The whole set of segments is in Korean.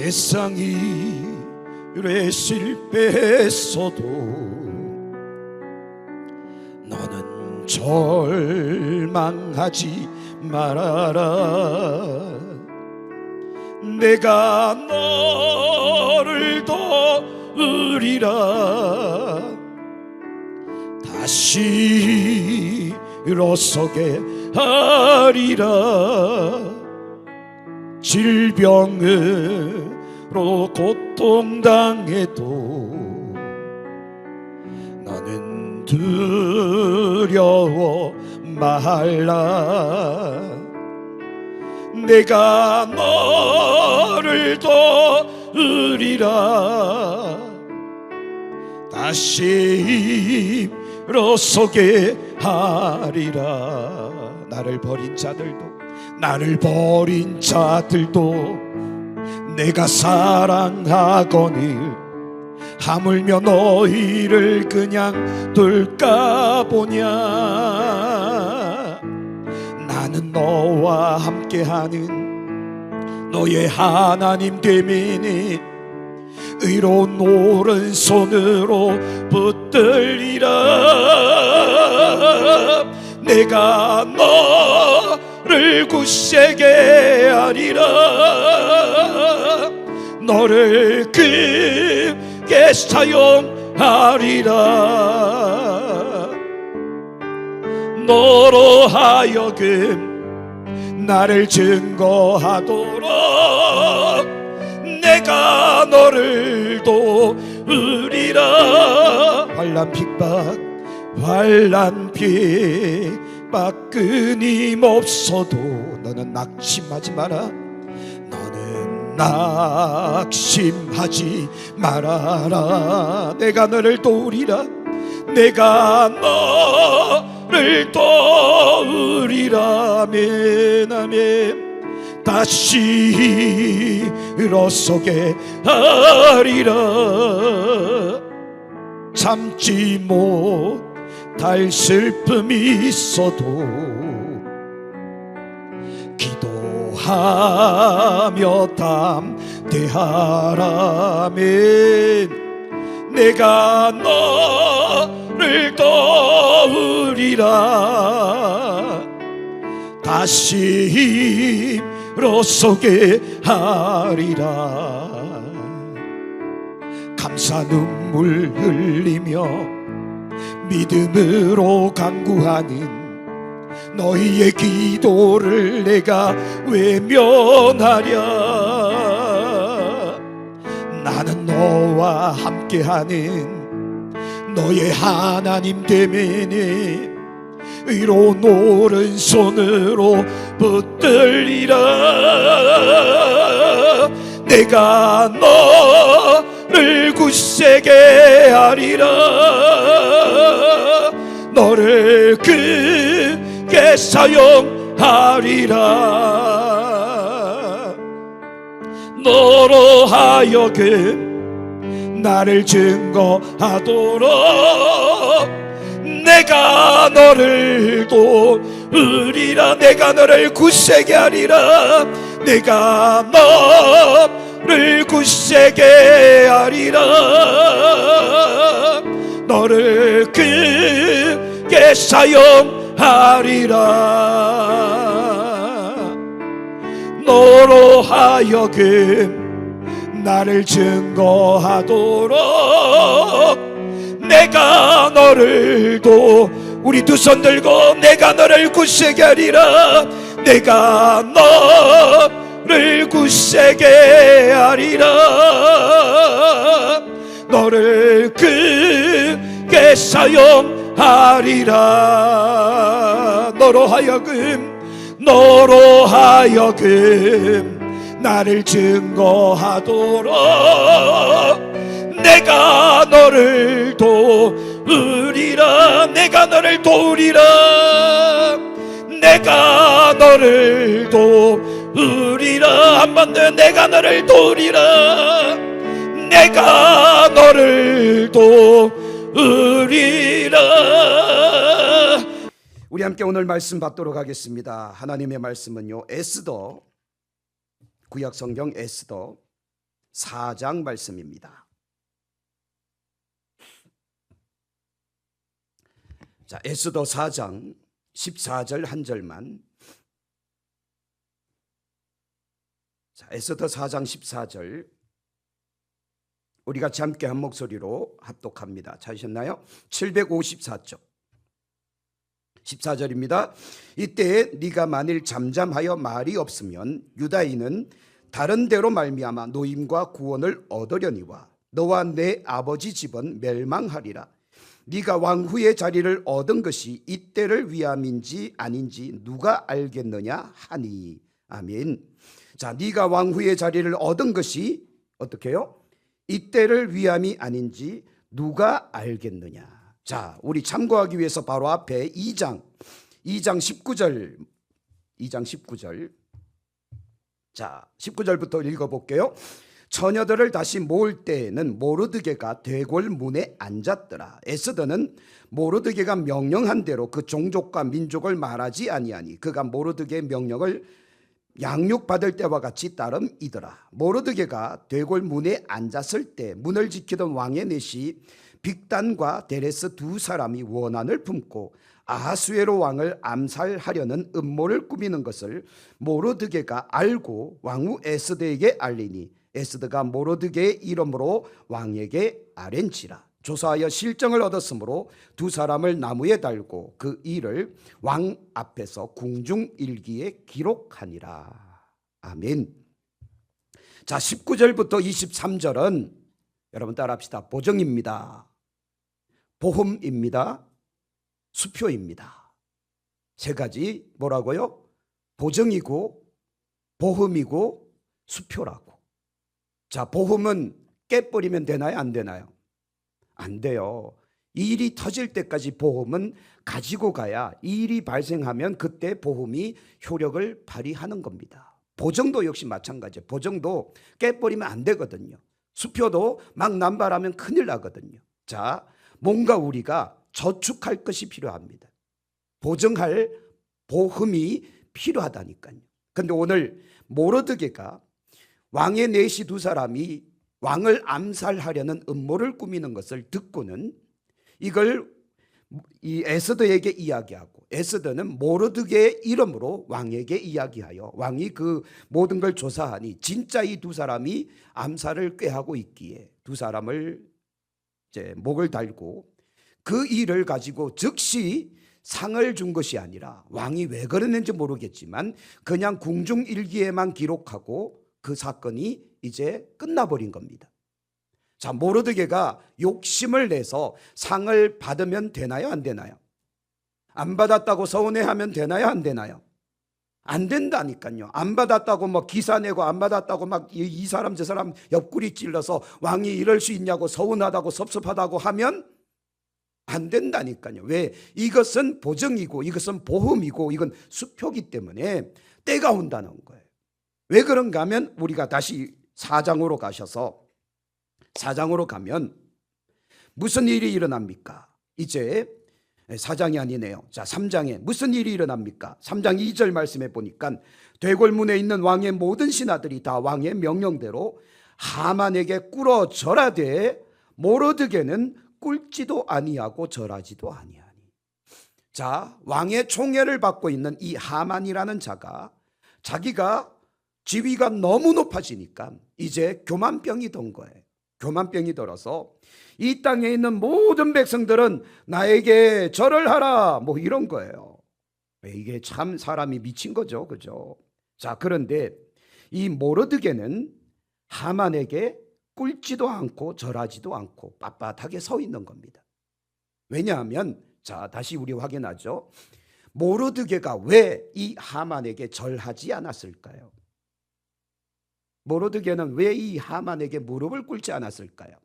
세상이 이래 실패했어도 너는 절망하지 말아라. 내가 너를 도우리라. 다시 일어서게 하리라. 질병으로 고통당해도 너는 두려워 말라. 내가 너를 도우리라. 다시 일어서게 하리라. 나를 버린 자들도 내가 사랑하거늘 하물며 너희를 그냥 둘까 보냐. 나는 너와 함께하는 너의 하나님 되미니 의로운 오른손으로 붙들리라. 내가 너를 굳세게 하리라. 너를 크게 사용하리라. 너로 하여금 나를 증거하도록 내가 너를 도우리라. 환난 핍박 끊임없어도 너는 낙심하지 마라. 너는 낙심하지 말아라. 내가 너를 도우리라. 내가 너를 도우리라. 아멘 아멘. 다시 일어서게 하리라. 참지 못할 슬픔이 있어도 기도하며 담대하라. 아멘. 내가 너를 도우리라. 다시 일어서게 하리라. 감사 눈물 흘리며 믿음으로 간구하는 너희의 기도를 내가 외면하랴. 나는 너와 함께하는 너의 하나님 되매니 의로운 오른손으로 붙들리라. 내가 너를 굳세게 하리라. 너를 크게 사용하리라. 너로 하여금 나를 증거하도록 내가 너를 도우리라. 내가 너를 굳세게 하리라. 내가 너를 굳세게 하리라. 너를 크게 사용하리라. 너로 하여금 나를 증거하도록 내가 너를 우리 두 손 들고 내가 너를 굳세게 하리라. 내가 너를 굳세게 하리라. 너를 크게 사용하리라. 너로 하여금 나를 증거하도록 내가 너를 도우리라. 내가 너를 도우리라. 내가 너를 도우리라. 한 번 더. 내가 너를 도우리라. 내가 너를 도우리라. 우리 함께 오늘 말씀 받도록 하겠습니다. 하나님의 말씀은요, 에스더, 구약 성경 에스더 4장 말씀입니다. 자, 에스더 4장 14절 한 절만. 자, 에스더 4장 14절 우리 같이 함께 한 목소리로 합독합니다. 찾으셨나요? 754쪽 14절입니다. 이때 네가 만일 잠잠하여 말이 없으면 유다인은 다른 데로 말미암아 노임과 구원을 얻으려니와 너와 내 아버지 집은 멸망하리라. 네가 왕후의 자리를 얻은 것이 이때를 위함인지 아닌지 누가 알겠느냐 하니. 아멘. 자, 네가 왕후의 자리를 얻은 것이 어떻게 해요? 이때를 위함이 아닌지 누가 알겠느냐. 자, 우리 참고하기 위해서 바로 앞에 2장 19절 자, 19절부터 읽어볼게요. 처녀들을 다시 모을 때에는 모르드게가 대궐 문에 앉았더라. 에스더는 모르드게가 명령한 대로 그 종족과 민족을 말하지 아니하니 그가 모르드게의 명령을 양육받을 때와 같이 따름이더라. 모르드게가 대궐 문에 앉았을 때 문을 지키던 왕의 넷이 빅단과 데레스 두 사람이 원한을 품고 아하수에로 왕을 암살하려는 음모를 꾸미는 것을 모르드게가 알고 왕후 에스더에게 알리니 에스더가 모르드게의 이름으로 왕에게 아랜지라. 조사하여 실정을 얻었으므로 두 사람을 나무에 달고 그 일을 왕 앞에서 궁중일기에 기록하니라. 아멘. 자, 19절부터 23절은 여러분 따라합시다. 보정입니다. 보험입니다. 수표입니다. 세 가지 뭐라고요? 보정이고 보험이고 수표라고. 자, 보험은 깨버리면 되나요? 안 되나요? 안 돼요. 일이 터질 때까지 보험은 가지고 가야 일이 발생하면 그때 보험이 효력을 발휘하는 겁니다. 보정도 역시 마찬가지예요. 보정도 깨버리면 안 되거든요. 수표도 막 남발하면 큰일 나거든요. 자, 뭔가 우리가 저축할 것이 필요합니다. 보정할 보험이 필요하다니까요. 그런데 오늘 모르드게가 왕의 넷이 두 사람이 왕을 암살하려는 음모를 꾸미는 것을 듣고는 이걸 이 에스더에게 이야기하고 에스더는 모르드게의 이름으로 왕에게 이야기하여 왕이 그 모든 걸 조사하니 진짜 이 두 사람이 암살을 꾀하고 있기에 두 사람을 이제 목을 달고 그 일을 가지고 즉시 상을 준 것이 아니라 왕이 왜 그랬는지 모르겠지만 그냥 궁중일기에만 기록하고 그 사건이 이제 끝나버린 겁니다. 자, 모르드게가 욕심을 내서 상을 받으면 되나요? 안 되나요? 안 받았다고 서운해하면 되나요? 안 되나요? 안 된다니까요. 안 받았다고 뭐 기사 내고 안 받았다고 막 이 사람 저 사람 옆구리 찔러서 왕이 이럴 수 있냐고 서운하다고 섭섭하다고 하면 안 된다니까요. 왜? 이것은 보정이고 이것은 보험이고 이건 수표기 때문에 때가 온다는 거예요. 왜 그런가 하면 우리가 다시 4장으로 가셔서 4장으로 가면 무슨 일이 일어납니까? 이제 4장이 아니네요. 자, 3장에 무슨 일이 일어납니까? 3장 2절 말씀해 보니까 대궐문에 있는 왕의 모든 신하들이 다 왕의 명령대로 하만에게 꿇어 절하되 모르드게는 꿇지도 아니하고 절하지도 아니하니. 자, 왕의 총애를 받고 있는 이 하만이라는 자가 자기가 지위가 너무 높아지니까 이제 교만병이 든 거예요. 교만병이 들어서 이 땅에 있는 모든 백성들은 나에게 절을 하라 뭐 이런 거예요. 이게 참 사람이 미친 거죠. 그죠? 자, 그런데 이 모르드게는 하만에게 꿇지도 않고 절하지도 않고 빳빳하게 서 있는 겁니다. 왜냐하면 자, 다시 우리 확인하죠. 모르드게가 왜 이 하만에게 절하지 않았을까요? 모르드게는 왜 이 하만에게 무릎을 꿇지 않았을까요?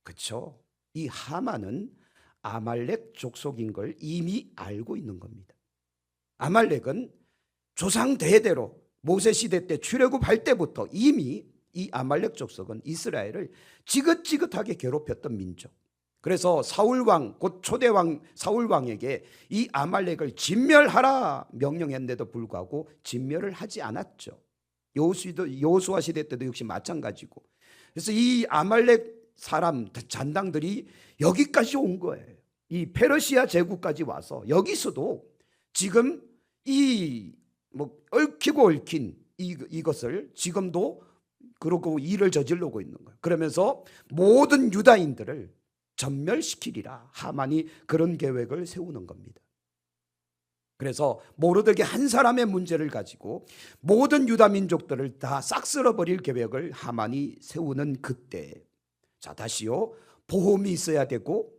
그렇죠. 이 하만은 아말렉 족속인 걸 이미 알고 있는 겁니다. 아말렉은 조상 대대로 모세 시대 때 출애굽할 때부터 이미 이 아말렉 족속은 이스라엘을 지긋지긋하게 괴롭혔던 민족. 그래서 사울왕 곧 초대왕 사울왕에게 이 아말렉을 진멸하라 명령했는데도 불구하고 진멸을 하지 않았죠. 여호수아 시대 때도 역시 마찬가지고. 그래서 이 아말렉 사람 잔당들이 여기까지 온 거예요. 이 페르시아 제국까지 와서 여기서도 지금 이 뭐 얽히고 얽힌 이것을 지금도 그러고 일을 저지르고 있는 거예요. 그러면서 모든 유다인들을 전멸시키리라. 하만이 그런 계획을 세우는 겁니다. 그래서 모르드게 한 사람의 문제를 가지고 모든 유다 민족들을 다 싹 쓸어버릴 계획을 하만이 세우는 그때, 자 다시요, 보험이 있어야 되고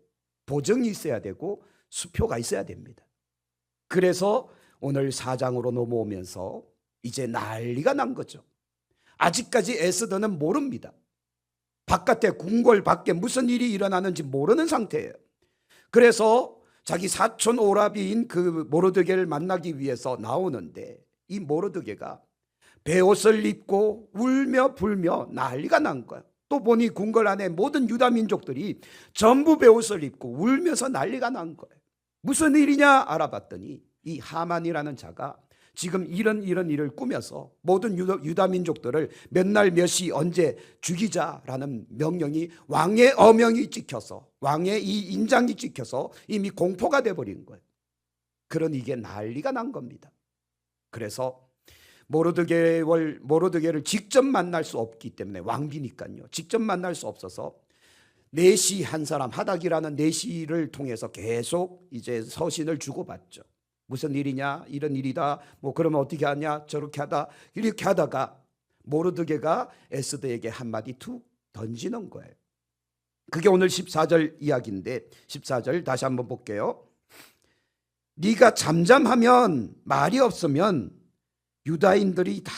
보증이 있어야 되고 수표가 있어야 됩니다. 그래서 오늘 4장으로 넘어오면서 이제 난리가 난 거죠. 아직까지 에스더는 모릅니다. 바깥에 궁궐 밖에 무슨 일이 일어나는지 모르는 상태예요. 그래서 자기 사촌 오라비인 그 모르드게를 만나기 위해서 나오는데, 이 모르드게가 베옷을 입고 울며 불며 난리가 난 거예요. 또 보니 궁궐 안에 모든 유다 민족들이 전부 베옷을 입고 울면서 난리가 난 거예요. 무슨 일이냐 알아봤더니 이 하만이라는 자가 지금 이런 일을 꾸며서 모든 유다 민족들을 몇 날 몇 시 언제 죽이자라는 명령이, 왕의 어명이 찍혀서, 왕의 이 인장이 찍혀서 이미 공포가 돼버린 거예요. 그러니 이게 난리가 난 겁니다. 그래서 모르드게를 직접 만날 수 없기 때문에, 왕비니까요, 직접 만날 수 없어서 내시 한 사람, 하닥이라는 내시를 통해서 계속 이제 서신을 주고받죠. 무슨 일이냐, 이런 일이다, 뭐 그러면 어떻게 하냐, 저렇게 하다, 이렇게 하다가 모르드게가 에스더에게 한마디 툭 던지는 거예요. 그게 오늘 14절 이야기인데, 14절 다시 한번 볼게요. 네가 잠잠하면, 말이 없으면 유다인들이 다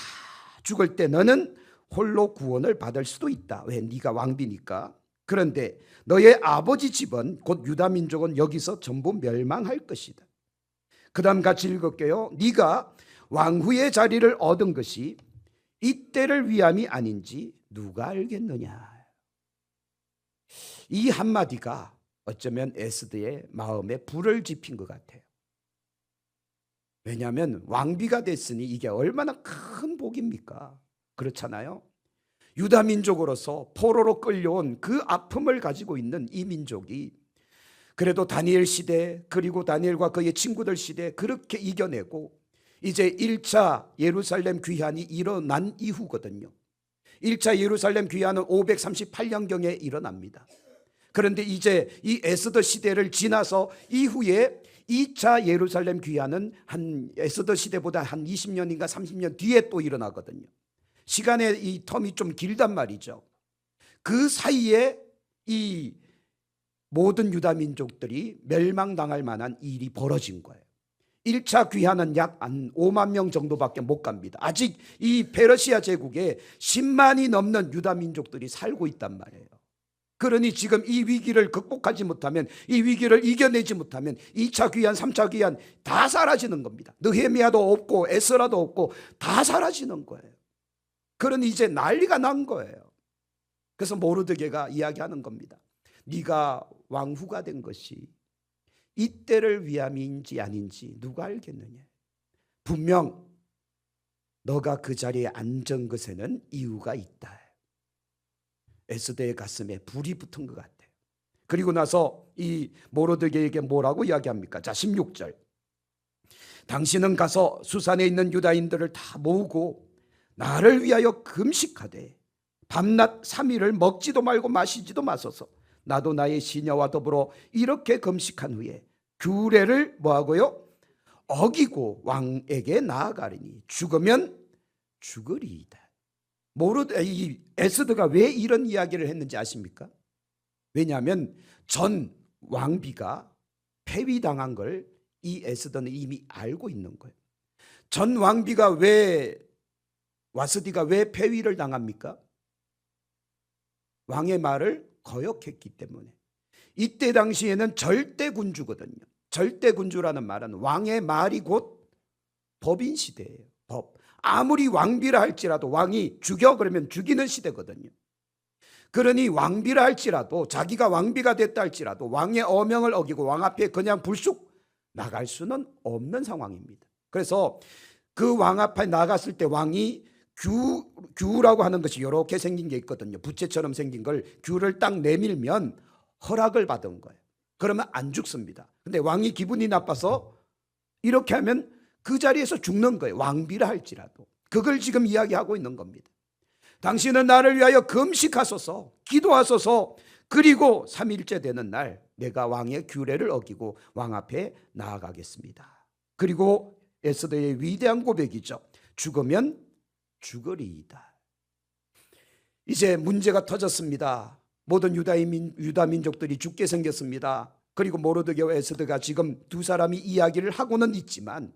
죽을 때 너는 홀로 구원을 받을 수도 있다. 왜? 네가 왕비니까. 그런데 너의 아버지 집은, 곧 유다 민족은 여기서 전부 멸망할 것이다. 그 다음 같이 읽을게요. 네가 왕후의 자리를 얻은 것이 이때를 위함이 아닌지 누가 알겠느냐. 이 한마디가 어쩌면 에스더의 마음에 불을 지핀 것 같아요. 왜냐하면 왕비가 됐으니 이게 얼마나 큰 복입니까? 그렇잖아요. 유다 민족으로서 포로로 끌려온 그 아픔을 가지고 있는 이 민족이 그래도 다니엘 시대, 그리고 다니엘과 그의 친구들 시대 그렇게 이겨내고 이제 1차 예루살렘 귀환이 일어난 이후거든요. 1차 예루살렘 귀환은 538년경에 일어납니다. 그런데 이제 이 에스더 시대를 지나서 이후에 2차 예루살렘 귀환은 한 에스더 시대보다 한 20년인가 30년 뒤에 또 일어나거든요. 시간의 이 텀이 좀 길단 말이죠. 그 사이에 이 모든 유다 민족들이 멸망당할 만한 일이 벌어진 거예요. 1차 귀환은 약 5만 명 정도밖에 못 갑니다. 아직 이 페르시아 제국에 10만이 넘는 유다 민족들이 살고 있단 말이에요. 그러니 지금 이 위기를 극복하지 못하면, 이 위기를 이겨내지 못하면 2차 귀환, 3차 귀환 다 사라지는 겁니다. 느헤미야도 없고 에스라도 없고 다 사라지는 거예요. 그러니 이제 난리가 난 거예요. 그래서 모르드게가 이야기하는 겁니다. 네가 왕후가 된 것이 이때를 위함인지 아닌지 누가 알겠느냐. 분명 너가 그 자리에 앉은 것에는 이유가 있다. 에스더의 가슴에 불이 붙은 것 같아요. 그리고 나서 이 모르드게에게 뭐라고 이야기합니까? 자, 16절. 당신은 가서 수산에 있는 유다인들을 다 모으고 나를 위하여 금식하되 밤낮 3일을 먹지도 말고 마시지도 마소서. 나도 나의 시녀와 더불어 이렇게 금식한 후에 규례를 뭐하고요? 어기고 왕에게 나아가리니 죽으면 죽으리이다. 이 에스더가 왜 이런 이야기를 했는지 아십니까? 왜냐하면 전 왕비가 폐위당한 걸 이 에스더는 이미 알고 있는 거예요. 전 왕비가 와스디가 왜 폐위를 당합니까? 왕의 말을 거역했기 때문에. 이때 당시에는 절대군주거든요. 절대군주라는 말은 왕의 말이 곧 법인 시대예요. 법. 아무리 왕비라 할지라도 왕이 죽여 그러면 죽이는 시대거든요. 그러니 왕비라 할지라도, 자기가 왕비가 됐다 할지라도 왕의 어명을 어기고 왕 앞에 그냥 불쑥 나갈 수는 없는 상황입니다. 그래서 그 왕 앞에 나갔을 때 왕이 규라고 하는 것이 이렇게 생긴 게 있거든요. 부채처럼 생긴 걸 규를 딱 내밀면 허락을 받은 거예요. 그러면 안 죽습니다. 근데 왕이 기분이 나빠서 이렇게 하면 그 자리에서 죽는 거예요. 왕비라 할지라도. 그걸 지금 이야기하고 있는 겁니다. 당신은 나를 위하여 금식하소서, 기도하소서. 그리고 3일째 되는 날 내가 왕의 규례를 어기고 왕 앞에 나아가겠습니다. 그리고 에스더의 위대한 고백이죠. 죽으면 죽으리이다. 이제 문제가 터졌습니다. 모든 유다 민족들이 죽게 생겼습니다. 그리고 모르드게와 에스더가 지금 두 사람이 이야기를 하고는 있지만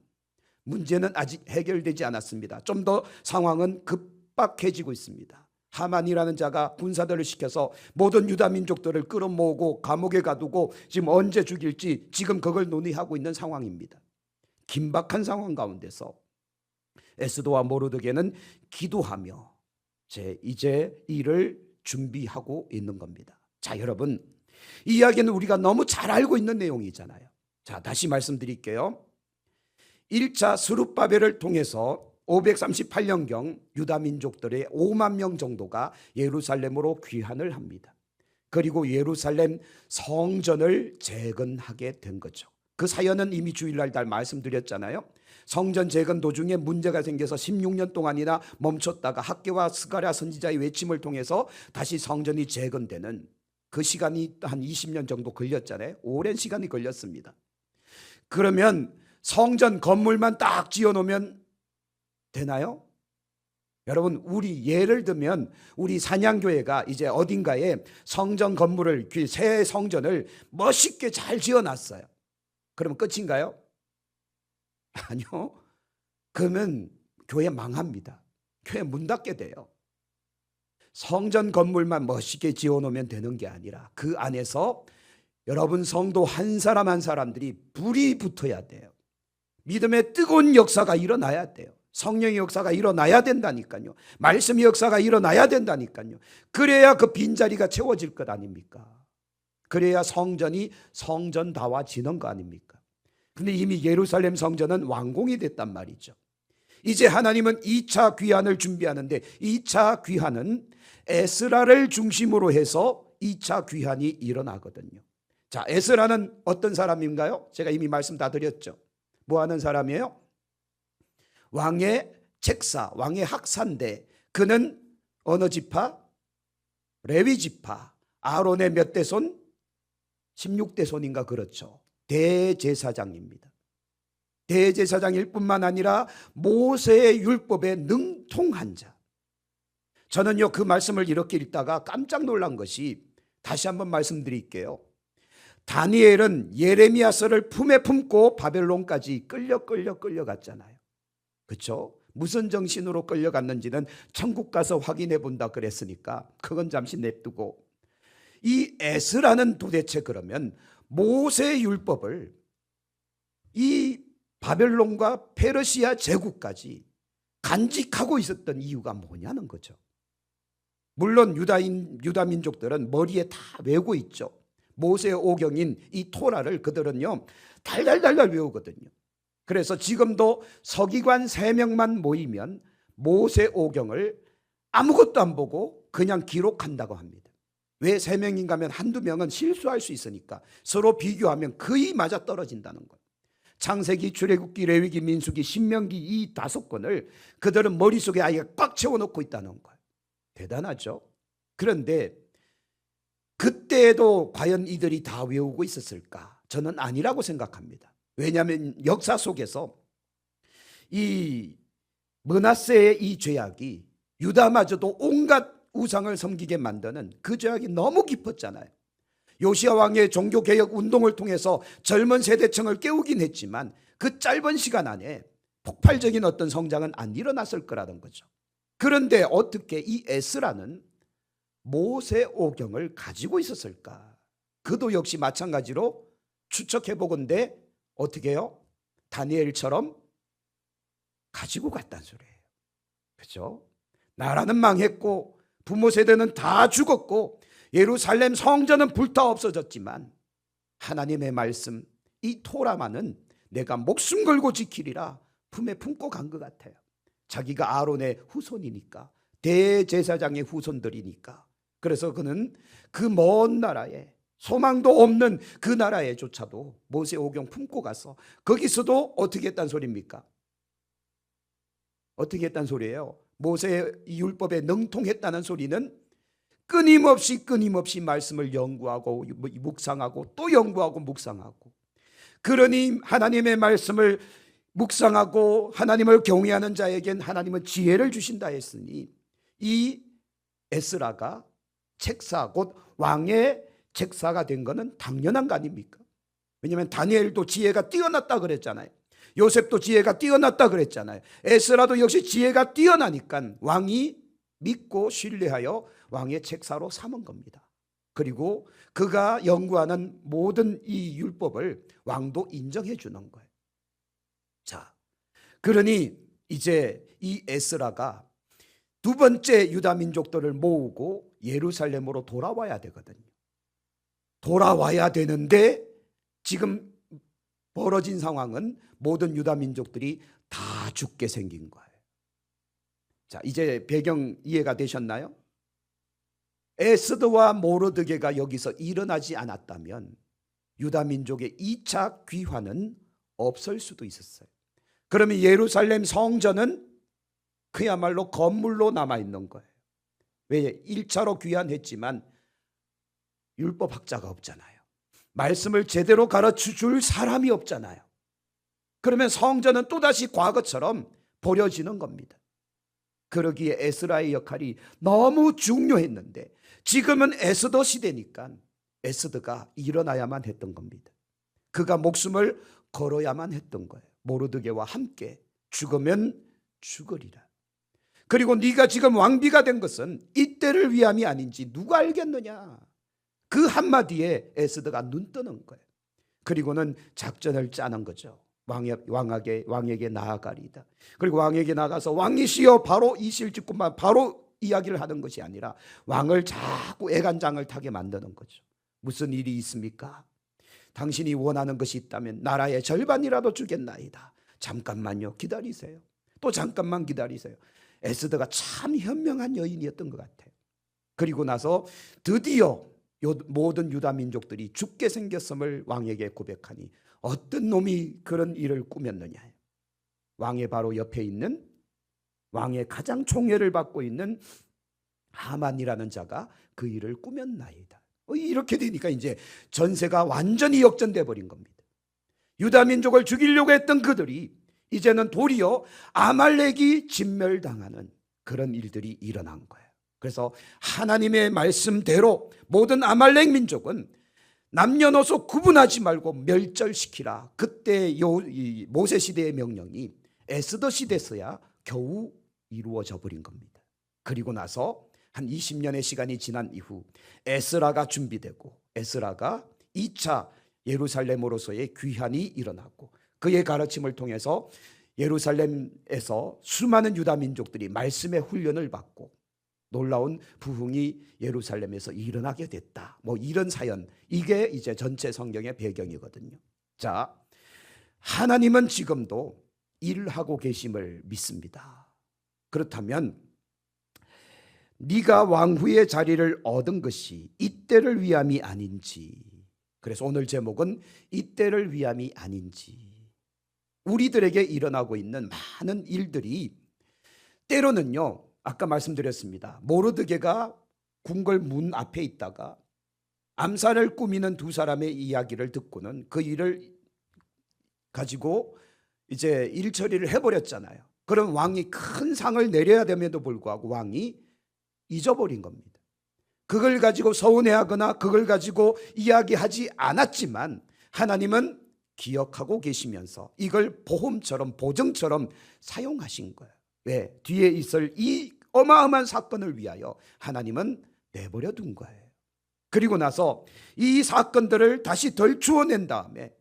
문제는 아직 해결되지 않았습니다. 좀 더 상황은 급박해지고 있습니다. 하만이라는 자가 군사들을 시켜서 모든 유다 민족들을 끌어모으고 감옥에 가두고 지금 언제 죽일지 지금 그걸 논의하고 있는 상황입니다. 긴박한 상황 가운데서 에스더와 모르드게는 기도하며 이제 일을 준비하고 있는 겁니다. 자, 여러분, 이 이야기는 우리가 너무 잘 알고 있는 내용이잖아요. 자, 다시 말씀드릴게요. 1차 스룹바벨을 통해서 538년경 유다 민족들의 5만 명 정도가 예루살렘으로 귀환을 합니다. 그리고 예루살렘 성전을 재건하게 된 거죠. 그 사연은 이미 주일날 다 말씀드렸잖아요. 성전 재건 도중에 문제가 생겨서 16년 동안이나 멈췄다가 학개와 스가랴 선지자의 외침을 통해서 다시 성전이 재건되는 그 시간이 한 20년 정도 걸렸잖아요. 오랜 시간이 걸렸습니다. 그러면 성전 건물만 딱 지어놓으면 되나요? 여러분, 우리 예를 들면 우리 산양교회가 이제 어딘가에 성전 건물을, 새 성전을 멋있게 잘 지어놨어요. 그러면 끝인가요? 아니요. 그러면 교회 망합니다. 교회 문 닫게 돼요. 성전 건물만 멋있게 지어놓으면 되는 게 아니라 그 안에서 여러분 성도 한 사람 한 사람들이 불이 붙어야 돼요. 믿음의 뜨거운 역사가 일어나야 돼요. 성령의 역사가 일어나야 된다니까요. 말씀의 역사가 일어나야 된다니까요. 그래야 그 빈자리가 채워질 것 아닙니까? 그래야 성전이 성전다워지는 거 아닙니까? 근데 이미 예루살렘 성전은 완공이 됐단 말이죠. 이제 하나님은 2차 귀환을 준비하는데 2차 귀환은 에스라를 중심으로 해서 2차 귀환이 일어나거든요. 자, 에스라는 어떤 사람인가요? 제가 이미 말씀 다 드렸죠. 뭐 하는 사람이에요? 왕의 책사, 왕의 학사인데 그는 어느 지파? 레위 지파. 아론의 몇 대손? 16대 손인가 그렇죠. 대제사장입니다. 대제사장일 뿐만 아니라 모세의 율법에 능통한 자. 저는요 그 말씀을 이렇게 읽다가 깜짝 놀란 것이 다시 한번 말씀드릴게요. 다니엘은 예레미야서를 품에 품고 바벨론까지 끌려갔잖아요. 그렇죠? 무슨 정신으로 끌려갔는지는 천국 가서 확인해 본다 그랬으니까 그건 잠시 냅두고, 이 에스라는 도대체 그러면 모세의 율법을 이 바벨론과 페르시아 제국까지 간직하고 있었던 이유가 뭐냐는 거죠. 물론 유다 민족들은 머리에 다 외우고 있죠. 모세의 오경인 이 토라를 그들은요 달달달달 외우거든요. 그래서 지금도 서기관 3명만 모이면 모세 오경을 아무것도 안 보고 그냥 기록한다고 합니다. 왜 3명인가 하면 한두 명은 실수할 수 있으니까 서로 비교하면 거의 맞아떨어진다는 거예요. 창세기, 출애굽기, 레위기, 민수기, 신명기 이 5권을 그들은 머릿속에 아예 꽉 채워놓고 있다는 거예요. 대단하죠. 그런데 그때에도 과연 이들이 다 외우고 있었을까? 저는 아니라고 생각합니다. 왜냐하면 역사 속에서 이 므낫세의 이 죄악이 유다마저도 온갖 우상을 섬기게 만드는 그 죄악이 너무 깊었잖아요. 요시야 왕의 종교개혁 운동을 통해서 젊은 세대층을 깨우긴 했지만 그 짧은 시간 안에 폭발적인 어떤 성장은 안 일어났을 거라는 거죠. 그런데 어떻게 이 에스라는 모세 오경을 가지고 있었을까? 그도 역시 마찬가지로 추측해 보건대 어떻게 해요? 다니엘처럼 가지고 갔다는 소리예요. 그렇죠? 나라는 망했고 부모 세대는 다 죽었고 예루살렘 성전은 불타 없어졌지만 하나님의 말씀 이 토라만은 내가 목숨 걸고 지키리라 품에 품고 간 것 같아요. 자기가 아론의 후손이니까, 대제사장의 후손들이니까. 그래서 그는 그 먼 나라에, 소망도 없는 그 나라에조차도 모세 오경 품고 가서 거기서도 어떻게 했단 소리입니까? 어떻게 했단 소리예요? 모세의 율법에 능통했다는 소리는 끊임없이 말씀을 연구하고 묵상하고 또 연구하고 묵상하고, 그러니 하나님의 말씀을 묵상하고 하나님을 경외하는 자에겐 하나님은 지혜를 주신다 했으니, 이 에스라가 책사, 곧 왕의 책사가 된 것은 당연한 거 아닙니까? 왜냐하면 다니엘도 지혜가 뛰어났다 그랬잖아요. 요셉도 지혜가 뛰어났다 그랬잖아요. 에스라도 역시 지혜가 뛰어나니까 왕이 믿고 신뢰하여 왕의 책사로 삼은 겁니다. 그리고 그가 연구하는 모든 이 율법을 왕도 인정해 주는 거예요. 자, 그러니 이제 이 에스라가 두 번째 유다 민족들을 모으고 예루살렘으로 돌아와야 되거든요. 돌아와야 되는데 지금 벌어진 상황은 모든 유다 민족들이 다 죽게 생긴 거예요. 자, 이제 배경 이해가 되셨나요? 에스더와 모르드게가 여기서 일어나지 않았다면 유다 민족의 2차 귀환은 없을 수도 있었어요. 그러면 예루살렘 성전은 그야말로 건물로 남아있는 거예요. 왜? 1차로 귀환했지만 율법학자가 없잖아요. 말씀을 제대로 가르쳐 줄 사람이 없잖아요. 그러면 성전은 또다시 과거처럼 버려지는 겁니다. 그러기에 에스라의 역할이 너무 중요했는데 지금은 에스더 시대니까 에스더가 일어나야만 했던 겁니다. 그가 목숨을 걸어야만 했던 거예요. 모르드게와 함께 죽으면 죽으리라. 그리고 네가 지금 왕비가 된 것은 이때를 위함이 아닌지 누가 알겠느냐. 그 한마디에 에스더가 눈 뜨는 거예요. 그리고는 작전을 짜는 거죠. 왕에게 나아가리이다. 그리고 왕에게 나가서 왕이시여 바로 이실직고만 바로 이야기를 하는 것이 아니라 왕을 자꾸 애간장을 타게 만드는 거죠. 무슨 일이 있습니까? 당신이 원하는 것이 있다면 나라의 절반이라도 주겠나이다. 잠깐만요, 기다리세요. 또 잠깐만 기다리세요. 에스더가 참 현명한 여인이었던 것 같아요. 그리고 나서 드디어 모든 유다 민족들이 죽게 생겼음을 왕에게 고백하니 어떤 놈이 그런 일을 꾸몄느냐. 왕의 바로 옆에 있는, 왕의 가장 총애를 받고 있는 하만이라는 자가 그 일을 꾸몄나이다. 이렇게 되니까 이제 전세가 완전히 역전돼 버린 겁니다. 유다 민족을 죽이려고 했던 그들이 이제는 도리어 아말렉이 진멸당하는 그런 일들이 일어난 거예요. 그래서 하나님의 말씀대로 모든 아말렉 민족은 남녀노소 구분하지 말고 멸절시키라. 그때 모세 시대의 명령이 에스더 시대에서야 겨우 이루어져 버린 겁니다. 그리고 나서 한 20년의 시간이 지난 이후 에스라가 준비되고 에스라가 2차 예루살렘으로서의 귀환이 일어났고 그의 가르침을 통해서 예루살렘에서 수많은 유다 민족들이 말씀의 훈련을 받고 놀라운 부흥이 예루살렘에서 일어나게 됐다. 이런 사연, 이게 이제 전체 성경의 배경이거든요. 자, 하나님은 지금도 일하고 계심을 믿습니다. 그렇다면 네가 왕후의 자리를 얻은 것이 이때를 위함이 아닌지, 그래서 오늘 제목은 이때를 위함이 아닌지, 우리들에게 일어나고 있는 많은 일들이 때로는요, 아까 말씀드렸습니다. 모르드게가 궁궐 문 앞에 있다가 암살을 꾸미는 두 사람의 이야기를 듣고는 그 일을 가지고 이제 일 처리를 해버렸잖아요. 그럼 왕이 큰 상을 내려야 됨에도 불구하고 왕이 잊어버린 겁니다. 그걸 가지고 서운해하거나 그걸 가지고 이야기하지 않았지만 하나님은 기억하고 계시면서 이걸 보험처럼 보증처럼 사용하신 거예요. 왜? 뒤에 있을 이 어마어마한 사건을 위하여 하나님은 내버려 둔 거예요. 그리고 나서 이 사건들을 다시 덜 주워낸 다음에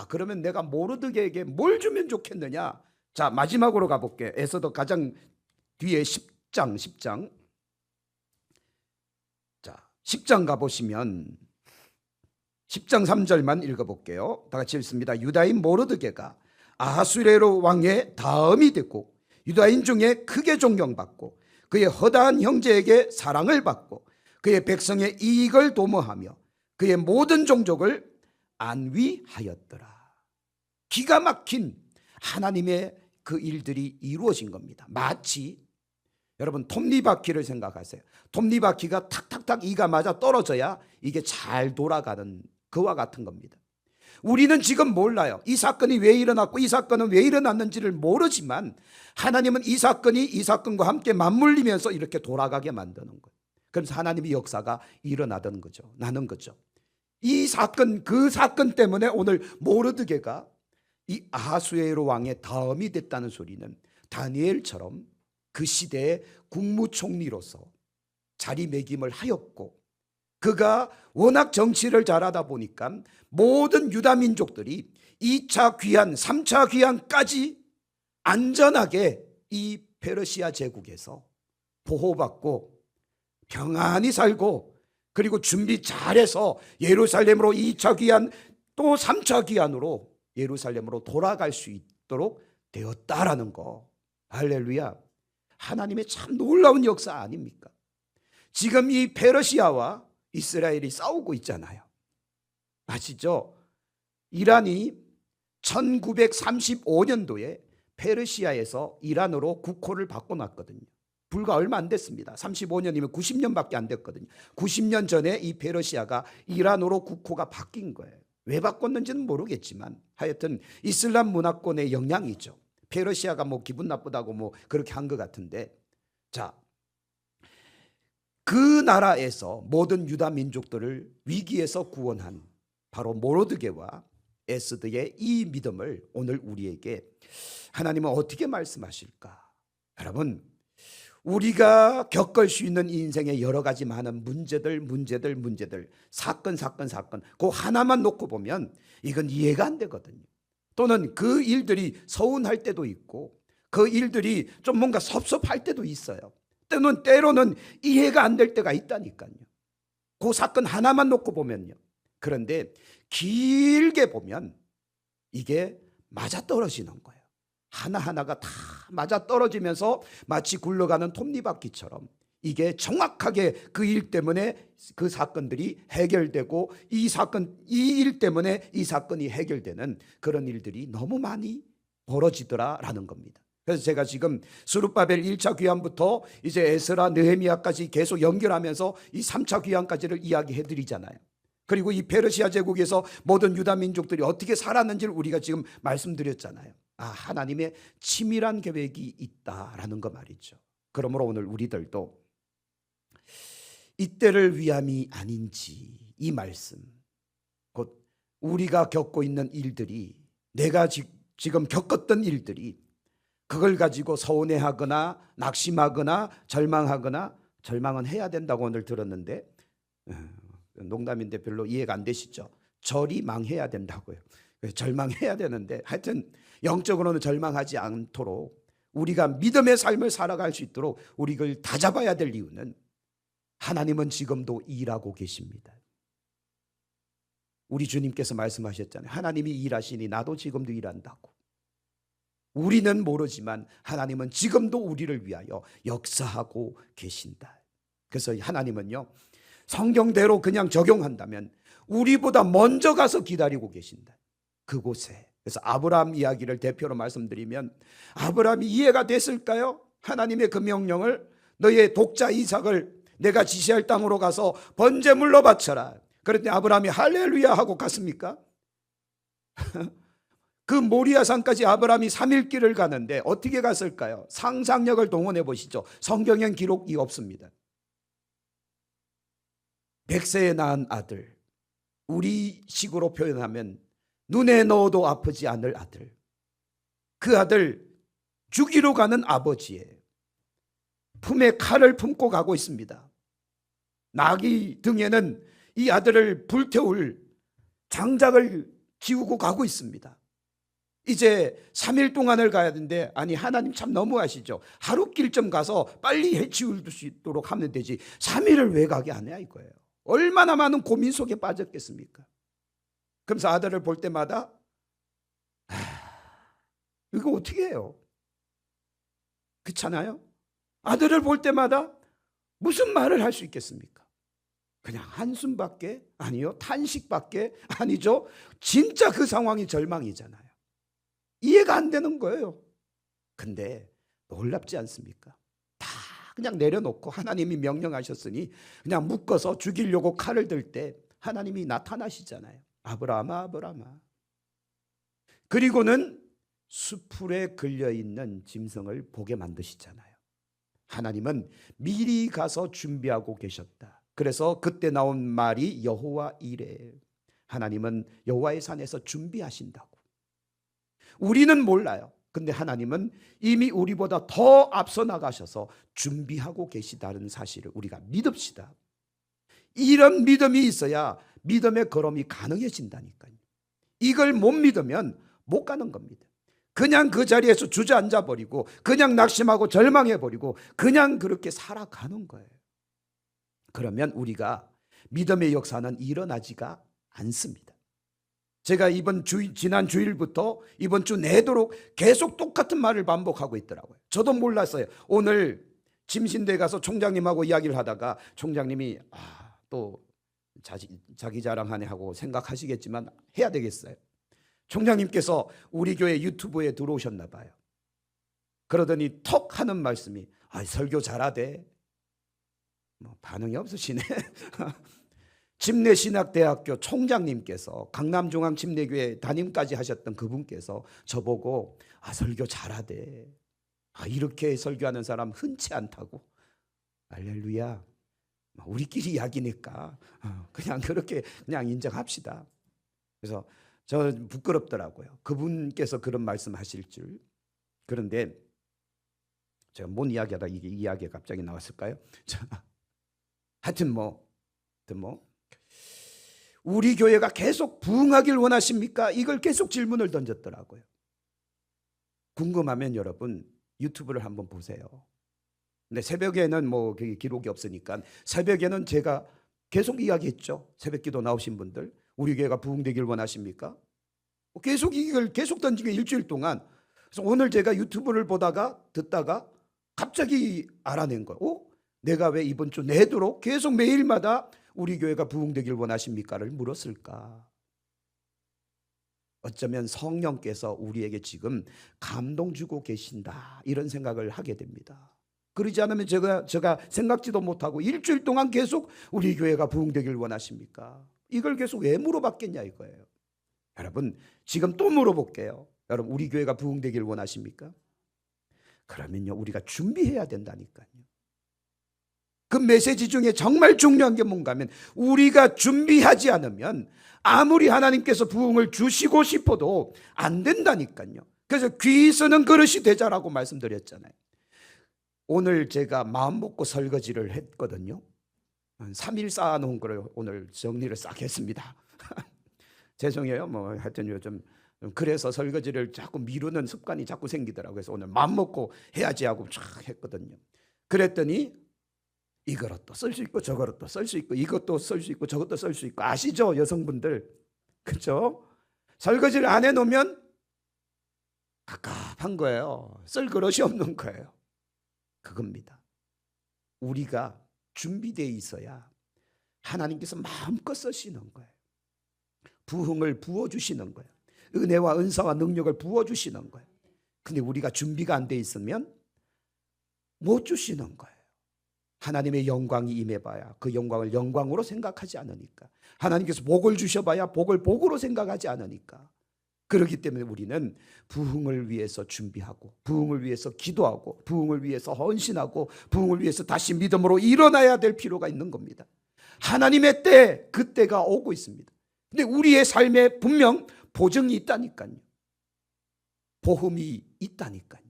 그러면 내가 모르드게에게 뭘 주면 좋겠느냐. 자, 마지막으로 가볼게요. 에스더 가장 뒤에 10장. 자, 10장 가보시면 10장 3절만 읽어볼게요. 다 같이 읽습니다. 유다인 모르드게가 아하수에로 왕의 다음이 됐고 유다인 중에 크게 존경받고 그의 허다한 형제에게 사랑을 받고 그의 백성의 이익을 도모하며 그의 모든 종족을 안위하였더라. 기가 막힌 하나님의 그 일들이 이루어진 겁니다. 마치 여러분 톱니바퀴를 생각하세요. 톱니바퀴가 탁탁탁 이가 맞아 떨어져야 이게 잘 돌아가는 그와 같은 겁니다. 우리는 지금 몰라요. 이 사건이 왜 일어났고 이 사건은 왜 일어났는지를 모르지만 하나님은 이 사건이 이 사건과 함께 맞물리면서 이렇게 돌아가게 만드는 거예요. 그래서 하나님의 역사가 일어나던 거죠. 나는 거죠. 이 사건 그 사건 때문에 오늘 모르드게가 이 아하수에로 왕의 다음이 됐다는 소리는 다니엘처럼 그 시대의 국무총리로서 자리매김을 하였고 그가 워낙 정치를 잘하다 보니까 모든 유다 민족들이 2차 귀환, 3차 귀환까지 안전하게 이 페르시아 제국에서 보호받고 평안히 살고 그리고 준비 잘해서 예루살렘으로 2차 귀환 또 3차 귀환으로 예루살렘으로 돌아갈 수 있도록 되었다라는 거. 할렐루야. 하나님의 참 놀라운 역사 아닙니까? 지금 이 페르시아와 이스라엘이 싸우고 있잖아요. 아시죠? 이란이 1935년도에 페르시아에서 이란으로 국호를 바꿔놨거든요. 불과 얼마 안 됐습니다. 35년이면 90년밖에 안 됐거든요. 90년 전에 이 페르시아가 이란으로 국호가 바뀐 거예요. 왜 바꿨는지는 모르겠지만 하여튼 이슬람 문화권의 영향이죠. 페르시아가 뭐 기분 나쁘다고 뭐 그렇게 한 것 같은데, 자, 그 나라에서 모든 유다 민족들을 위기에서 구원한 바로 모르드게와 에스더의 이 믿음을 오늘 우리에게 하나님은 어떻게 말씀하실까? 여러분, 우리가 겪을 수 있는 인생의 여러 가지 많은 문제들 사건 그 하나만 놓고 보면 이건 이해가 안 되거든요. 또는 그 일들이 서운할 때도 있고 그 일들이 좀 뭔가 섭섭할 때도 있어요. 때로는 이해가 안 될 때가 있다니까요. 그 사건 하나만 놓고 보면요. 그런데 길게 보면 이게 맞아떨어지는 거예요. 하나하나가 다 맞아떨어지면서 마치 굴러가는 톱니바퀴처럼 이게 정확하게 그 일 때문에 그 사건들이 해결되고 이 일 때문에 이 사건이 해결되는 그런 일들이 너무 많이 벌어지더라라는 겁니다. 그래서 제가 지금 스룹바벨 1차 귀환부터 이제 에스라 느헤미야까지 계속 연결하면서 이 3차 귀환까지를 이야기해 드리잖아요. 그리고 이 페르시아 제국에서 모든 유다 민족들이 어떻게 살았는지를 우리가 지금 말씀드렸잖아요. 아, 하나님의 치밀한 계획이 있다라는 거 말이죠. 그러므로 오늘 우리들도 이때를 위함이 아닌지 이 말씀, 곧 우리가 겪고 있는 일들이, 내가 지금 겪었던 일들이 그걸 가지고 서운해하거나 낙심하거나 절망하거나, 절망은 해야 된다고 오늘 들었는데 농담인데 별로 이해가 안 되시죠? 절이 망해야 된다고요. 절망해야 되는데 하여튼 영적으로는 절망하지 않도록 우리가 믿음의 삶을 살아갈 수 있도록 우리를 다잡아야 될 이유는 하나님은 지금도 일하고 계십니다. 우리 주님께서 말씀하셨잖아요. 하나님이 일하시니 나도 지금도 일한다고. 우리는 모르지만 하나님은 지금도 우리를 위하여 역사하고 계신다. 그래서 하나님은요, 성경대로 그냥 적용한다면 우리보다 먼저 가서 기다리고 계신다. 그곳에. 그래서 아브라함 이야기를 대표로 말씀드리면 아브라함이 이해가 됐을까요? 하나님의 그 명령을, 너의 독자 이삭을 내가 지시할 땅으로 가서 번제물로 바쳐라. 그랬더니 아브라함이 할렐루야 하고 갔습니까? 그 모리아산까지 아브라함이 3일 길을 가는데 어떻게 갔을까요? 상상력을 동원해 보시죠. 성경엔 기록이 없습니다. 100세에 낳은 아들, 우리 식으로 표현하면 눈에 넣어도 아프지 않을 아들, 그 아들 죽이러 가는 아버지의 품에 칼을 품고 가고 있습니다. 나귀 등에는 이 아들을 불태울 장작을 지우고 가고 있습니다. 이제 3일 동안을 가야 되는데, 아니 하나님 참 너무하시죠. 하루 길 좀 가서 빨리 해치울 수 있도록 하면 되지 3일을 왜 가게 하냐 이거예요. 얼마나 많은 고민 속에 빠졌겠습니까? 그러면서 아들을 볼 때마다 이거 어떻게 해요? 그렇잖아요? 아들을 볼 때마다 무슨 말을 할 수 있겠습니까? 그냥 한숨밖에 아니요, 탄식밖에 아니죠. 진짜 그 상황이 절망이잖아요. 이해가 안 되는 거예요. 근데 놀랍지 않습니까? 다 그냥 내려놓고 하나님이 명령하셨으니 그냥 묶어서 죽이려고 칼을 들 때 하나님이 나타나시잖아요. 아브라함아, 아브라함아. 그리고는 수풀에 걸려있는 짐승을 보게 만드시잖아요. 하나님은 미리 가서 준비하고 계셨다. 그래서 그때 나온 말이 여호와 이레. 하나님은 여호와의 산에서 준비하신다고. 우리는 몰라요. 근데 하나님은 이미 우리보다 더 앞서 나가셔서 준비하고 계시다는 사실을 우리가 믿읍시다. 이런 믿음이 있어야 믿음의 걸음이 가능해진다니까요. 이걸 못 믿으면 못 가는 겁니다. 그냥 그 자리에서 주저앉아 버리고 그냥 낙심하고 절망해 버리고 그냥 그렇게 살아가는 거예요. 그러면 우리가 믿음의 역사는 일어나지가 않습니다. 제가 지난 주일부터 이번 주 내도록 계속 똑같은 말을 반복하고 있더라고요. 저도 몰랐어요. 오늘 침신대에 가서 총장님하고 이야기를 하다가 총장님이 또 자기 자랑하네 하고 생각하시겠지만 해야 되겠어요. 총장님께서 우리 교회 유튜브에 들어오셨나 봐요. 그러더니 턱 하는 말씀이 설교 잘하대. 반응이 없으시네. 침례신학대학교 총장님께서 강남중앙침례교회 담임까지 하셨던 그분께서 저보고 설교 잘하대. 이렇게 설교하는 사람 흔치 않다고. 할렐루야. 우리끼리 이야기니까 그냥 그렇게 그냥 인정합시다. 그래서 저 부끄럽더라고요. 그분께서 그런 말씀하실 줄. 그런데 제가 뭔 이야기하다 이 이야기가 갑자기 나왔을까요? 하여튼 우리 교회가 계속 부흥하길 원하십니까? 이걸 계속 질문을 던졌더라고요. 궁금하면 여러분 유튜브를 한번 보세요. 근데 새벽에는 기록이 없으니까 새벽에는 제가 계속 이야기했죠. 새벽기도 나오신 분들 우리 교회가 부흥되길 원하십니까? 계속 이걸 계속 던지게 일주일 동안. 그래서 오늘 제가 유튜브를 듣다가 갑자기 알아낸 거예요. 내가 왜 이번 주 내도록 계속 매일마다 우리 교회가 부흥되길 원하십니까를 물었을까? 어쩌면 성령께서 우리에게 지금 감동 주고 계신다 이런 생각을 하게 됩니다. 그러지 않으면 제가 생각지도 못하고 일주일 동안 계속 우리 교회가 부흥되길 원하십니까? 이걸 계속 왜 물어봤겠냐 이거예요. 여러분 지금 또 물어볼게요. 여러분 우리 교회가 부흥되길 원하십니까? 그러면요 우리가 준비해야 된다니까요. 그 메시지 중에 정말 중요한 게 뭔가 하면 우리가 준비하지 않으면 아무리 하나님께서 부흥을 주시고 싶어도 안 된다니까요. 그래서 귀 쓰는 그릇이 되자라고 말씀드렸잖아요. 오늘 제가 마음 먹고 설거지를 했거든요. 3일 쌓아놓은 거를 오늘 정리를 싹 했습니다. 죄송해요. 하여튼 요즘 그래서 설거지를 자꾸 미루는 습관이 자꾸 생기더라고요. 그래서 오늘 마음 먹고 해야지 하고 쫙 했거든요. 그랬더니 이 그릇도 쓸 수 있고 저 그릇도 쓸 수 있고 이것도 쓸 수 있고 저것도 쓸 수 있고 아시죠 여성분들? 그렇죠? 설거지를 안 해놓으면 갑갑한 거예요. 쓸 그릇이 없는 거예요. 그겁니다. 우리가 준비되어 있어야 하나님께서 마음껏 쓰시는 거예요. 부흥을 부어주시는 거예요. 은혜와 은사와 능력을 부어주시는 거예요. 근데 우리가 준비가 안 돼 있으면 못 주시는 거예요. 하나님의 영광이 임해봐야 그 영광을 영광으로 생각하지 않으니까, 하나님께서 복을 주셔봐야 복을 복으로 생각하지 않으니까. 그렇기 때문에 우리는 부흥을 위해서 준비하고, 부흥을 위해서 기도하고, 부흥을 위해서 헌신하고, 부흥을 위해서 다시 믿음으로 일어나야 될 필요가 있는 겁니다. 하나님의 때, 그 때가 오고 있습니다. 근데 우리의 삶에 분명 보증이 있다니까요. 보험이 있다니까요.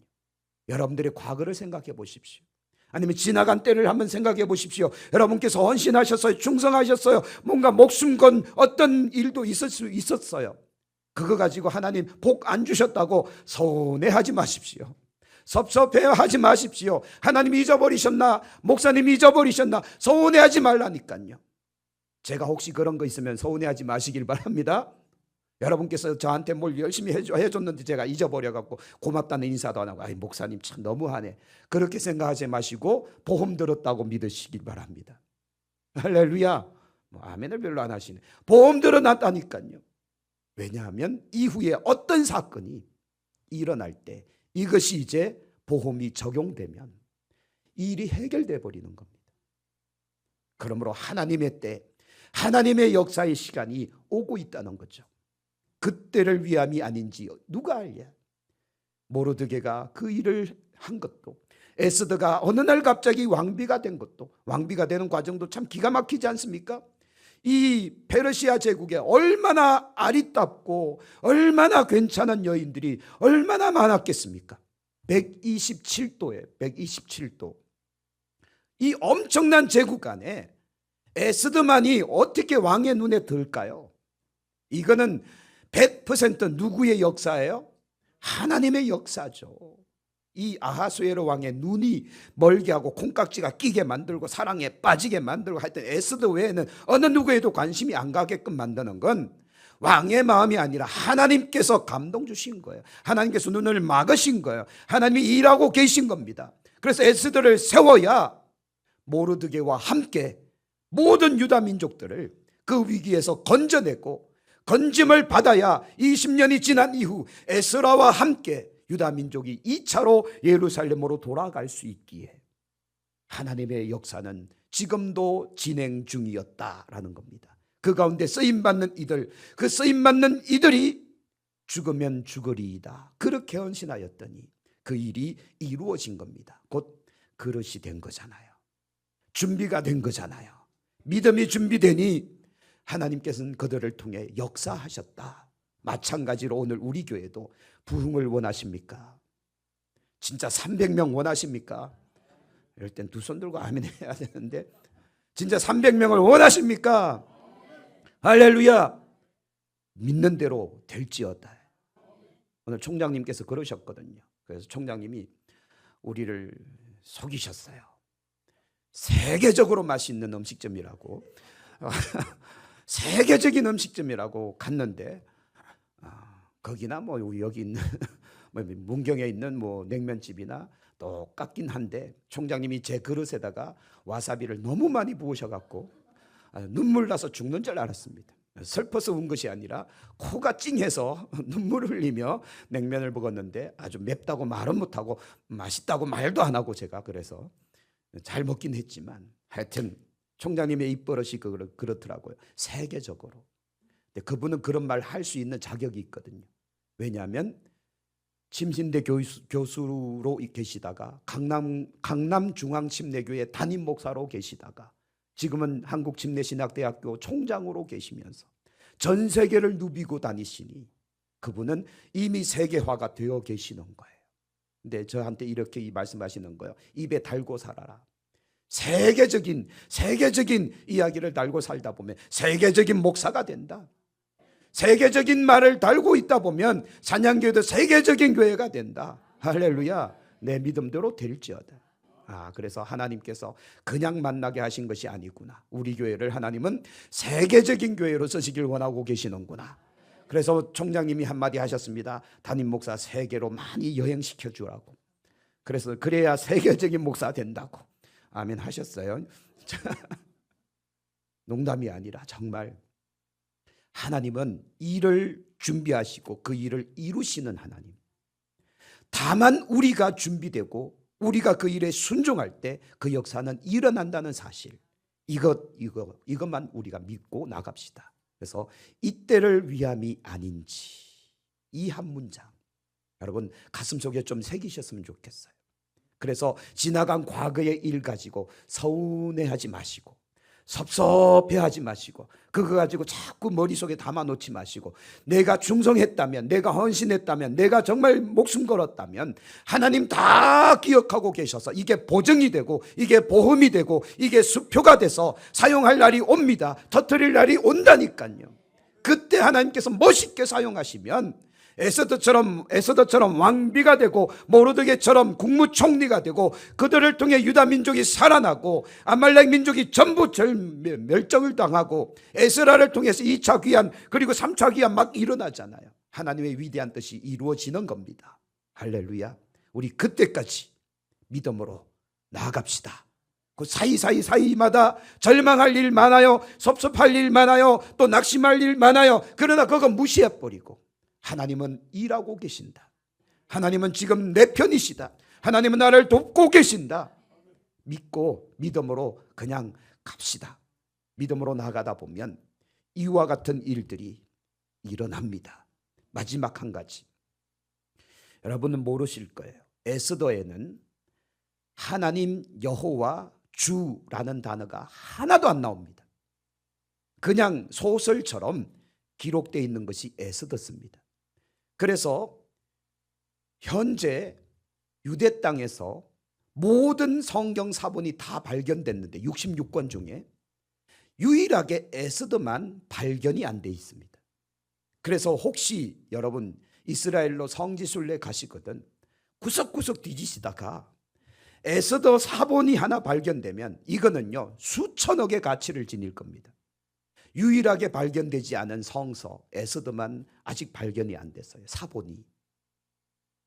여러분들의 과거를 생각해 보십시오. 아니면 지나간 때를 한번 생각해 보십시오. 여러분께서 헌신하셨어요. 충성하셨어요. 뭔가 목숨 건 어떤 일도 있을 수 있었어요. 그거 가지고 하나님 복 안 주셨다고 서운해하지 마십시오. 섭섭해하지 마십시오. 하나님 잊어버리셨나? 목사님 잊어버리셨나? 서운해하지 말라니까요. 제가 혹시 그런 거 있으면 서운해하지 마시길 바랍니다. 여러분께서 저한테 뭘 열심히 해줬는데 제가 잊어버려갖고 고맙다는 인사도 안 하고, 아이 목사님 참 너무하네, 그렇게 생각하지 마시고 보험 들었다고 믿으시길 바랍니다. 할렐루야. 뭐 아멘을 별로 안 하시네. 보험 들어놨다니까요. 왜냐하면 이후에 어떤 사건이 일어날 때 이것이 이제 보험이 적용되면 일이 해결돼 버리는 겁니다. 그러므로 하나님의 때, 하나님의 역사의 시간이 오고 있다는 거죠. 그때를 위함이 아닌지 누가 알랴. 모르드게가 그 일을 한 것도, 에스더가 어느 날 갑자기 왕비가 된 것도, 왕비가 되는 과정도 참 기가 막히지 않습니까? 이 페르시아 제국에 얼마나 아리답고 얼마나 괜찮은 여인들이 얼마나 많았겠습니까? 127도에 127도. 이 엄청난 제국 안에 에스더만이 어떻게 왕의 눈에 들까요? 이거는 100% 누구의 역사예요? 하나님의 역사죠. 이 아하수에로 왕의 눈이 멀게 하고 콩깍지가 끼게 만들고 사랑에 빠지게 만들고 하여튼 에스더 외에는 어느 누구에도 관심이 안 가게끔 만드는 건 왕의 마음이 아니라 하나님께서 감동 주신 거예요. 하나님께서 눈을 막으신 거예요. 하나님이 일하고 계신 겁니다. 그래서 에스더를 세워야 모르드게와 함께 모든 유다 민족들을 그 위기에서 건져내고, 건짐을 받아야 20년이 지난 이후 에스라와 함께 유다 민족이 2차로 예루살렘으로 돌아갈 수 있기에 하나님의 역사는 지금도 진행 중이었다라는 겁니다. 그 가운데 쓰임받는 이들, 그 쓰임받는 이들이 죽으면 죽으리이다, 그렇게 헌신하였더니 그 일이 이루어진 겁니다. 곧 그릇이 된 거잖아요. 준비가 된 거잖아요. 믿음이 준비되니 하나님께서는 그들을 통해 역사하셨다. 마찬가지로 오늘 우리 교회도 부흥을 원하십니까? 진짜 300명 원하십니까? 이럴 땐 두 손 들고 아멘 해야 되는데, 진짜 300명을 원하십니까? 할렐루야. 믿는 대로 될지어다. 오늘 총장님께서 그러셨거든요. 그래서 총장님이 우리를 속이셨어요. 세계적으로 맛있는 음식점이라고 세계적인 음식점이라고 갔는데, 거기나 뭐 여기 있는 문경에 있는 뭐 냉면집이나 똑같긴 한데, 총장님이 제 그릇에다가 와사비를 너무 많이 부으셔갖고 눈물 나서 죽는 줄 알았습니다. 슬퍼서 운 것이 아니라 코가 찡해서 눈물을 흘리며 냉면을 먹었는데 아주 맵다고 말은 못하고 맛있다고 말도 안 하고, 제가 그래서 잘 먹긴 했지만 하여튼 총장님의 입버릇이 그렇더라고요. 세계적으로. 근데 그분은 그런 말 할 수 있는 자격이 있거든요. 왜냐하면 침신대 교수로 계시다가 강남중앙침례교회 담임 목사로 계시다가 지금은 한국침례신학대학교 총장으로 계시면서 전 세계를 누비고 다니시니 그분은 이미 세계화가 되어 계시는 거예요. 근데 저한테 이렇게 말씀하시는 거예요. 입에 달고 살아라. 세계적인 이야기를 달고 살다 보면 세계적인 목사가 된다. 세계적인 말을 달고 있다 보면 찬양교회도 세계적인 교회가 된다. 할렐루야. 내 믿음대로 될지어다. 그래서 하나님께서 그냥 만나게 하신 것이 아니구나. 우리 교회를 하나님은 세계적인 교회로 쓰시길 원하고 계시는구나. 그래서 총장님이 한마디 하셨습니다. 담임 목사 세계로 많이 여행시켜 주라고. 그래서 그래야 세계적인 목사 된다고 아멘 하셨어요. 농담이 아니라 정말 하나님은 일을 준비하시고 그 일을 이루시는 하나님. 다만 우리가 준비되고 우리가 그 일에 순종할 때 그 역사는 일어난다는 사실, 이것만 우리가 믿고 나갑시다. 그래서 이때를 위함이 아닌지, 이 한 문장 여러분 가슴속에 좀 새기셨으면 좋겠어요. 그래서 지나간 과거의 일 가지고 서운해하지 마시고 섭섭해하지 마시고 그거 가지고 자꾸 머릿속에 담아놓지 마시고, 내가 충성했다면, 내가 헌신했다면, 내가 정말 목숨 걸었다면 하나님 다 기억하고 계셔서 이게 보증이 되고 이게 보험이 되고 이게 수표가 돼서 사용할 날이 옵니다. 터뜨릴 날이 온다니까요. 그때 하나님께서 멋있게 사용하시면 에스더처럼 왕비가 되고 모르드게처럼 국무총리가 되고 그들을 통해 유다 민족이 살아나고 아말렉 민족이 전부 멸종을 당하고 에스라를 통해서 2차 귀환 그리고 3차 귀환 막 일어나잖아요. 하나님의 위대한 뜻이 이루어지는 겁니다. 할렐루야. 우리 그때까지 믿음으로 나아갑시다. 그 사이마다 절망할 일 많아요. 섭섭할 일 많아요. 또 낙심할 일 많아요. 그러나 그거 무시해버리고 하나님은 일하고 계신다. 하나님은 지금 내 편이시다. 하나님은 나를 돕고 계신다. 믿고 믿음으로 그냥 갑시다. 믿음으로 나가다 보면 이와 같은 일들이 일어납니다. 마지막 한 가지. 여러분은 모르실 거예요. 에스더에는 하나님 여호와 주라는 단어가 하나도 안 나옵니다. 그냥 소설처럼 기록되어 있는 것이 에스더입니다. 그래서 현재 유대 땅에서 모든 성경 사본이 다 발견됐는데 66권 중에 유일하게 에스더만 발견이 안 돼 있습니다. 그래서 혹시 여러분 이스라엘로 성지순례 가시거든 구석구석 뒤지시다가 에스더 사본이 하나 발견되면 이거는요 수천억의 가치를 지닐 겁니다. 유일하게 발견되지 않은 성서 에스더만 아직 발견이 안 됐어요. 사본이.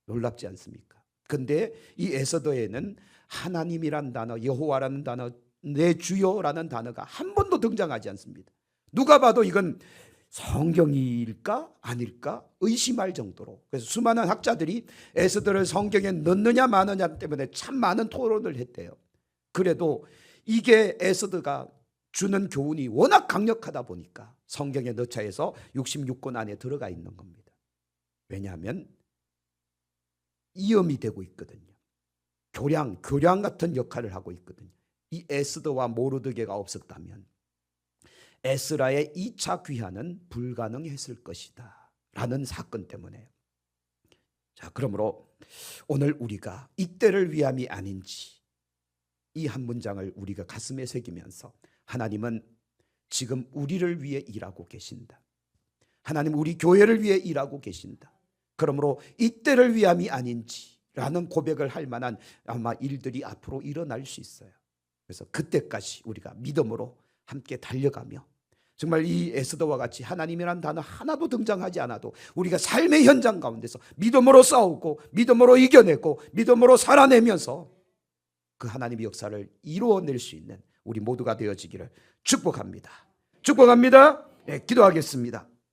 놀랍지 않습니까? 근데 이 에스더에는 하나님이란 단어, 여호와라는 단어, 내 주여라는 단어가 한 번도 등장하지 않습니다. 누가 봐도 이건 성경일까 아닐까 의심할 정도로. 그래서 수많은 학자들이 에스더를 성경에 넣느냐 마느냐 때문에 참 많은 토론을 했대요. 그래도 이게 에스더가 주는 교훈이 워낙 강력하다 보니까 성경에 넣자 해서 66권 안에 들어가 있는 겁니다. 왜냐하면 이음이 되고 있거든요. 교량 같은 역할을 하고 있거든요. 이 에스더와 모르드게가 없었다면 에스라의 2차 귀환은 불가능했을 것이다 라는 사건 때문에. 자, 그러므로 오늘 우리가 이때를 위함이 아닌지 이 한 문장을 우리가 가슴에 새기면서 하나님은 지금 우리를 위해 일하고 계신다. 하나님 우리 교회를 위해 일하고 계신다. 그러므로 이때를 위함이 아닌지라는 고백을 할 만한 아마 일들이 앞으로 일어날 수 있어요. 그래서 그때까지 우리가 믿음으로 함께 달려가며 정말 이 에스더와 같이 하나님이란 단어 하나도 등장하지 않아도 우리가 삶의 현장 가운데서 믿음으로 싸우고 믿음으로 이겨내고 믿음으로 살아내면서 그 하나님의 역사를 이루어낼 수 있는 우리 모두가 되어지기를 축복합니다. 축복합니다. 네, 기도하겠습니다.